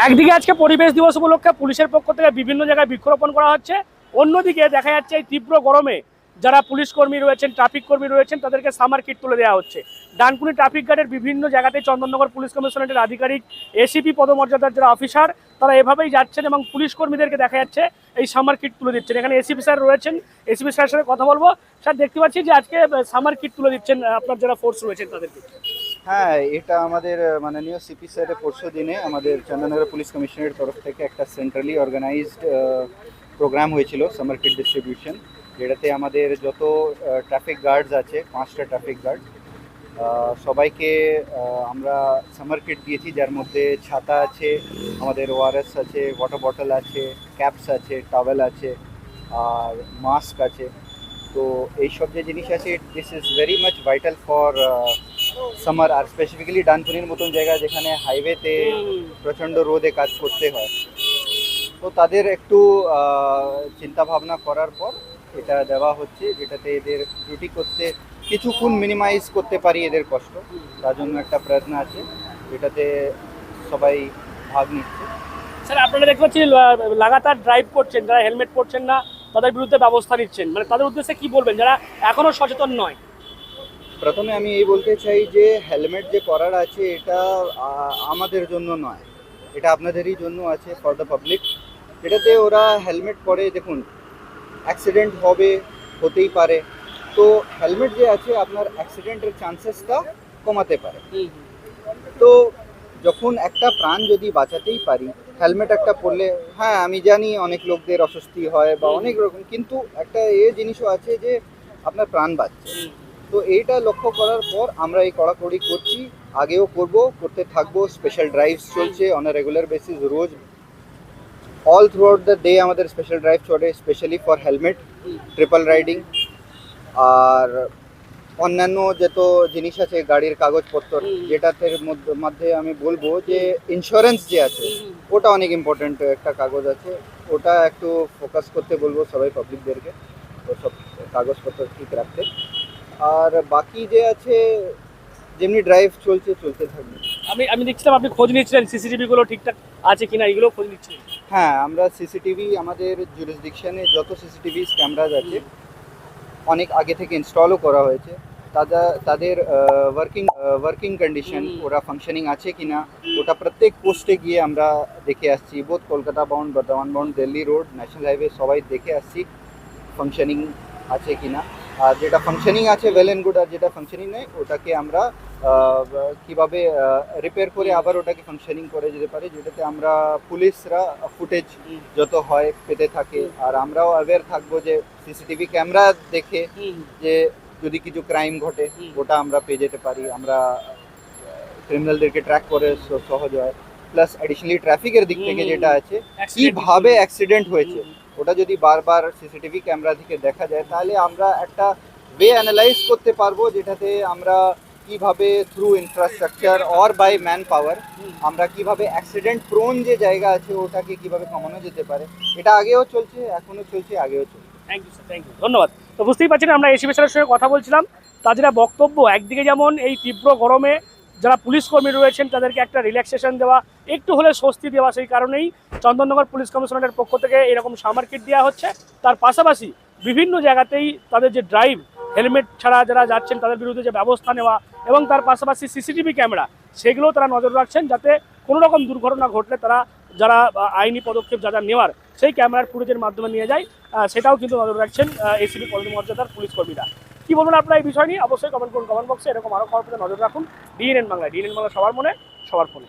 একদিকে আজকে পরিবেশ দিবস উপলক্ষে পুলিশের পক্ষ থেকে বিভিন্ন জায়গায় বৃক্ষরোপণ করা হচ্ছে, অন্যদিকে দেখা যাচ্ছে এই তীব্র গরমে যারা পুলিশ কর্মী রয়েছেন, ট্রাফিক কর্মী রয়েছেন, তাদেরকে সামার কিট তুলে দেওয়া হচ্ছে। ডানকুনি ট্রাফিক গার্ডের বিভিন্ন জায়গাতে চন্দননগর পুলিশ কমিশনারেটের আধিকারিক, এসিপি পদমর্যাদার যারা অফিসার, তারা এভাবেই যাচ্ছেন এবং পুলিশ কর্মীদেরকে দেখা যাচ্ছে এই সামার কিট তুলে দিচ্ছেন। এখানে এসিপি স্যার রয়েছেন, এসিপি স্যারের সাথে কথা বলবো। স্যার, দেখতে পাচ্ছি যে আজকে সামার কিট তুলে দিচ্ছেন আপনার যারা ফোর্স রয়েছেন তাদেরকে। হ্যাঁ, এটা আমাদের মাননীয় সিপি স্যারের পরশু দিনে আমাদের চন্দননগর পুলিশ কমিশনের তরফ থেকে একটা সেন্ট্রালি অর্গানাইজড প্রোগ্রাম হয়েছিল সামার কিট ডিস্ট্রিবিউশন, যেটাতে আমাদের যত ট্রাফিক গার্ডস আছে, 5টা ট্রাফিক গার্ড, সবাইকে আমরা সামার কিট দিয়েছি, যার মধ্যে ছাতা আছে, আমাদের ওআরএস আছে, ওয়াটার বটল আছে, ক্যাপস আছে, টাওয়েল আছে, আর মাস্ক আছে। তো এইসব যে জিনিস আছে, this is very much vital for summer, আর স্পেসিফিক্যালি ডানকুনির মতন জায়গা যেখানে হাইওয়েতে প্রচণ্ড রোদে কাজ করতে হয়। তো তাদের একটু চিন্তা ভাবনা করার পর এটা দেওয়া হচ্ছে, যেটাতে এদের ডিউটি করতে কিছুক্ষণ মিনিমাইজ করতে পারি এদের কষ্ট, তার জন্য একটা প্রয়ত্ন আছে, যেটাতে সবাই ভাগ নিচ্ছে। স্যার, আপনারা দেখতে পাচ্ছি লাগাতার ড্রাইভ করছেন, যারা হেলমেট পরছেন না তাদের বিরুদ্ধে ব্যবস্থা নিচ্ছেন, মানে তাদের উদ্দেশ্যে কি বলবেন যারা এখনো সচেতন নয়? প্রথমে আমি এই বলতে চাই যে হেলমেট যে পরার আছে এটা আমাদের জন্য নয়, এটা আপনাদেরই জন্য আছে, ফর দ্য পাবলিক। যেটাতে ওরা হেলমেট পরে, দেখুন অ্যাক্সিডেন্ট হতেই পারে, তো হেলমেট যে আছে আপনার অ্যাক্সিডেন্টের চান্সেসটা কমাতে পারে। তো যখন একটা প্রাণ যদি বাঁচাতেই পারি, হেলমেট একটা পরলে, হ্যাঁ আমি জানি অনেক লোকদের অস্বস্তি হয় বা অনেক রকম, কিন্তু একটা জিনিসও আছে যে আপনার প্রাণ বাঁচছে। তো এইটা লক্ষ্য করার পর আমরা এই কড়াকড়ি করছি, আগেও করতে থাকবো। স্পেশাল ড্রাইভস চলছে অন আ রেগুলার বেসিস, রোজ অল থ্রু আউট দ্য ডে আমাদের স্পেশাল ড্রাইভ চলে, specially for helmet, triple riding, আর অন্যান্য যত জিনিস আছে গাড়ির কাগজপত্র, যেটাতে মধ্যে আমি বলবো যে ইন্স্যুরেন্স যে আছে ওটা অনেক ইম্পর্টেন্ট একটা কাগজ আছে, ওটা একটু ফোকাস করতে বলবো সবাই পাবলিকদেরকে, তো সব কাগজপত্র ঠিক রাখতে। আর বাকি যে আছে যেমনি ড্রাইভ চলতে থাকবে। আমি দেখছিলাম আপনি খোঁজ নিচ্ছিলেন সিসিটিভি গুলো ঠিকঠাক আছে কিনা, এগুলো খোঁজ নিচ্ছিলেন। হ্যাঁ, আমরা সিসিটিভি, আমাদের জুরিসডিকশনে যত সিসিটিভি ক্যামেরাজ আছে অনেক আগে থেকে ইনস্টলও করা হয়েছে, তাদের ওয়ার্কিং কন্ডিশন, ওরা ফাংশনিং আছে কিনা, ওটা প্রত্যেক পোস্টে গিয়ে আমরা দেখে আসছি, বোধ Kolkata bound, Bardhaman bound, Delhi road, national highway সবাই দেখে আসছি ফাংশনিং আছে কিনা। আর যেটা ফাংশনিং আছে ওয়েল অ্যান্ড গুড, আর যেটা ফাংশনিং নেই ওটাকে আমরা কিভাবে রিপেয়ার করে আবার ওটাকে ফাংশনিং করে যেতে পারে, যেটাতে আমরা পুলিশরা ফুটেজ যত হয় পেতে থাকে, আর আমরাও অ্যাওয়্যার থাকবো যে সিসিটিভি ক্যামেরা দেখে যে যদি কিছু ক্রাইম ঘটে ওটা আমরা পেয়ে যেতে পারি, আমরা ক্রিমিনালদেরকে ট্র্যাক করে সহজ হয়। প্লাস অ্যাডিশনালি ট্রাফিকের দিক থেকে যেটা আছে, কিভাবে অ্যাক্সিডেন্ট হয়েছে ওটা যদি বারবার সিসিটিভি ক্যামেরা থেকে দেখা যায়, তাহলে আমরা একটা ওয়ে অ্যানালাইজ করতে পারবো, যেটাতে আমরা কিভাবে through infrastructure or by manpower আমরা কিভাবে অ্যাক্সিডেন্ট প্রোন যে জায়গা আছে ওটাকে কিভাবে কমানো যেতে পারে। এটা আগেও চলছে, এখনো চলছে, আগেও চলছে। Thank you sir, thank you, ধন্যবাদ। তো বুঝতেই পারছেন আমরা এসিপি স্যারের সঙ্গে কথা বলছিলাম, তার যেটা বক্তব্য, একদিকে যেমন এই তীব্র গরমে যারা পুলিশ কর্মী রয়েছেন তাদেরকে একটা রিল্যাক্সেশন দেওয়া, একটু হলে স্বস্তি দেওয়া, সেই কারণেই চন্দননগর পুলিশ কমিশনারের পক্ষ থেকে এরকম সামার কিট দেওয়া হচ্ছে। তার পাশাপাশি বিভিন্ন জায়গাতেই তাদের যে ড্রাইভ, হেলমেট ছাড়া যারা যাচ্ছেন তাদের বিরুদ্ধে যে ব্যবস্থা নেওয়া, এবং তার পাশাপাশি সিসিটিভি ক্যামেরা, সেগুলোও তারা নজর রাখছেন, যাতে কোনো রকম দুর্ঘটনা ঘটলে তারা যারা আইনি পদক্ষেপ যা যা নেওয়ার সেই ক্যামেরার ফুটেজের মাধ্যমে নিয়ে যায়, সেটাও কিন্তু নজর রাখছেন এসিপি পদমর্যাদার পুলিশ কর্মীরা। কি বলবেন আপনারা এই বিষয় নিয়ে অবশ্যই কমেন্ট করুন কমেন্ট বক্সে। এরকম আরও খবর পেতে নজর রাখুন ডিএনএন বাংলায়। ডিএনএন বাংলা সবার মনে, সবার ফোনে।